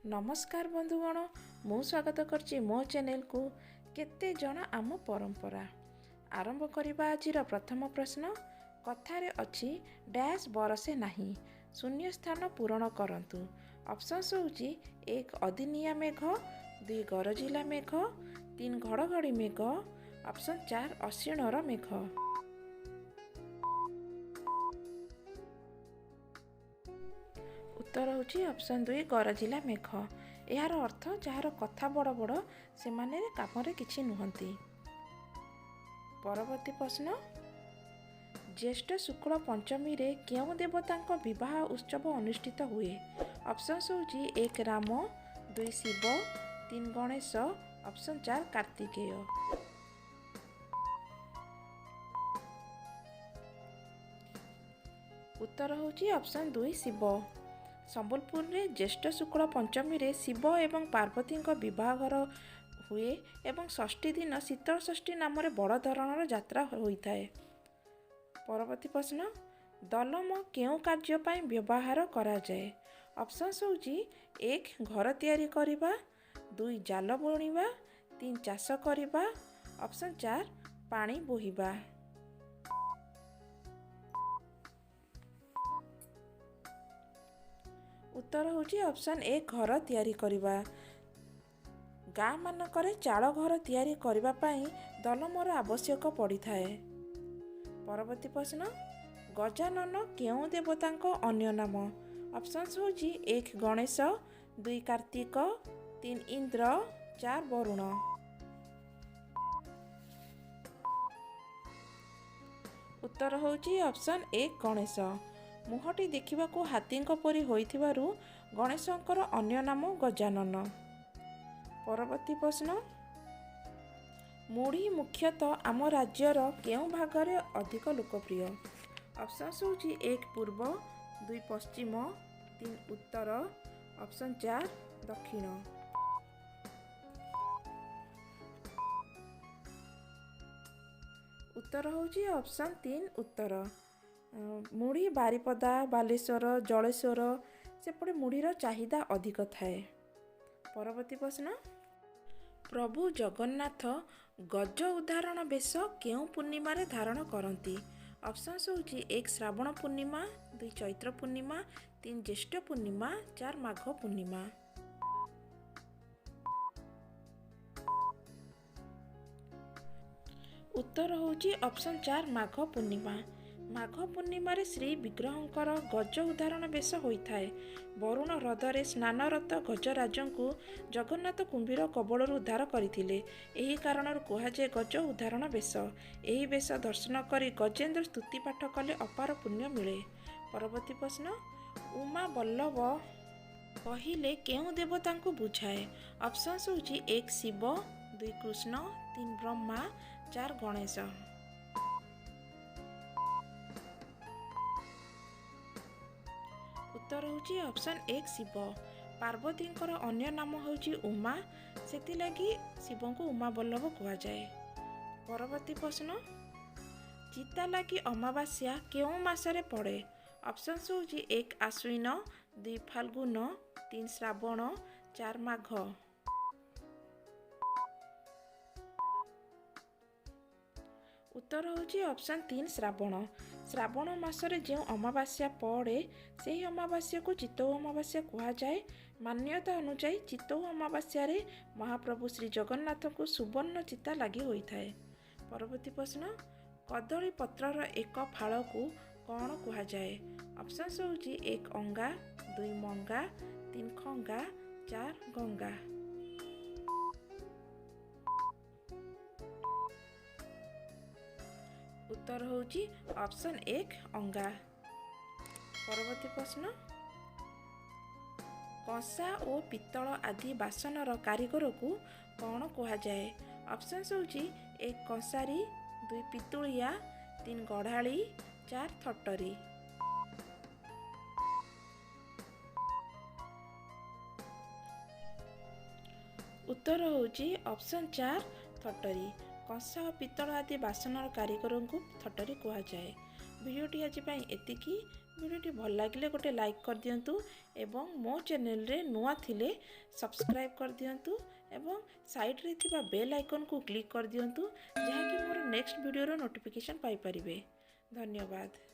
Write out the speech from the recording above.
नमस्कार बंधुगण मु स्वागत करछि मो चैनल को केते जण आम परंपरा आरंभ करबा। आज प्रथम प्रश्न कथारे अछि डैश बरसे नाही शून्य स्थान पूरण करंतु। ऑप्शंस होछि 1 अदिनिया मेघ, 2 गरजिला मेघ, 3 घड़घड़ी मेघ, ऑप्शन 4 अश्विनर मेघ। उत्तर होछि ऑप्शन 2 गरजिला मेघ। यार अर्थ जार कथा बड़ बड़ से माने कामरे किछि नुहंती। परवर्ती प्रश्न ज्येष्ठ शुक्ल पंचमी रे केउ देवतांक विवाह उत्सव अनुष्ठित हुए। ऑप्शन होछि 1 राम, 2 शिव, 3 गणेश, ऑप्शन 4 कार्तिकेय। उत्तर होछि ऑप्शन 2 शिव। संबलपुर में ज्येष्ठ शुक्ल पंचमी रे शिव एवं पार्वती विवाहर हुए एवं षष्ठी दिन शीतल षष्ठी नाम बड़ धरणर यात्रा होता है। परवर्ती प्रश्न दलम केउ कार्य पाई व्यवहार करा जाए। ऑप्शन होछि 1 घर तैयारी करिबा, 2 जाल बुणिबा, 3 चाष करिबा, ऑप्शन 4 पानी बोहिबा। उत्तर होछि ऑप्शन 1 घर तैयारी करिबा। गाँ मानकरे चाल घर तैयारी करिबा पाई दलमर आवश्यक पड़ी थाए। परवर्ती प्रश्न गजानन केउ देवतांक अन्य नाम। ऑप्शन होछि 1 गणेश, 2 कार्तिक, 3 इंद्र, 4 वरुण। उत्तर होछि ऑप्शन 1 गणेश। मुहटी देखिबाकू हाथींक परी होइथिबारु गणेशंकर अन्य नाम गजानन। परवर्ती प्रश्न मुढ़ी मुख्यतः आम राज्यर केउ भागरे अधिक लोकप्रिय। ऑप्शन होछि 1 पूर्व, 2 पश्चिम, 3 उत्तर, ऑप्शन 4 दक्षिण। उत्तर होछि ऑप्शन 3 उत्तर। मुढ़ी बारिपदा, बालेश्वर, जलेश्वर सेपटे मुढ़ीर चाहिदा अधिक थाए। परवर्ती प्रश्न प्रभु जगन्नाथ गज उदाहरण बेश केउ पूर्णिमा रे धारण करती। ऑप्शन होछि 1 श्रावण पूर्णिमा, 2 चैत्र पूर्णिमा, 3 ज्येष्ठ पूर्णिमा, 4 माघ पूर्णिमा। उत्तर होछि ऑप्शन 4 माघ पूर्णिमा। माघ पूर्णिमा श्री विग्रहंकर गज उदाहरण बेश होइथाए। वरुण हृदय स्नानरत गजराजंकु जगन्नाथ कुंभीर कबलरू उद्धार करथिले। एही कारणर कुहाजे गज उदाहरण बेश। एही बेश दर्शन करी गजेंद्र स्तुति पाठ कले अपार पुण्य मिले। परवर्ती प्रश्न उमा बल्लभ कहिले केउ देवतांकु बुझाए। ऑप्शन होछि 1 शिव, 2 कृष्ण, 3 ब्रह्मा, 4 गणेश। उत्तर होछि ऑप्शन 1 शिव। पार्वतींकर अन्य नाम होछि उमा, सेतिलागी शिवंकु उमा बल्लभ कुहा जाए। परवर्ती प्रश्न चिता लागी अमावास्या केउ मासरे पड़े। ऑप्शन होछि 1 आश्विन, 2 फाल्गुन, 3 श्रावण, 4 माघ। उत्तर होछि ऑप्शन 3 श्रावण। श्रावण मासरे जो अमावास्या पड़े से अमावास्या को चित्तौ अमावास्या कहा जाए। मान्यता अनुसार चित्तौ अमावास्या रे महाप्रभु श्री जगन्नाथ को सुवर्ण चिता लगी होता है। परवर्ती प्रश्न कदली पत्रर एक फाड़ को कौन कहा जाए। ऑप्शन होछि 1 अंगा, 2 मंगा, 3 खंगा, 4 गंगा। उत्तर होछि ऑप्शन 1 अंगा। परवर्ती प्रश्न कंसा और पित्तल आदि बासनर कारीगर को कौन कहा जाए। ऑप्शन होछि 1 कंसारी, 2 पितुलिया, 3 गढ़ाली, 4 थटरी। उत्तर होछि ऑप्शन 4 थटरी। कंसा और पित्तल आदि बासनर कारीगर को थटरी कहा जाए। भिडियोटी आज एतिकी। भिडियोटी भल लगे गोटे लाइक कर दिंतु एवं मो चैनल रे नुआ थिले सब्सक्राइब कर दिंतु एवं साइड रे थिबा बेल आइकन को क्लिक कर दिंतु जहाँकि मोर नेक्स्ट वीडियो रो नोटिफिकेशन पाई परिबे। धन्यवाद।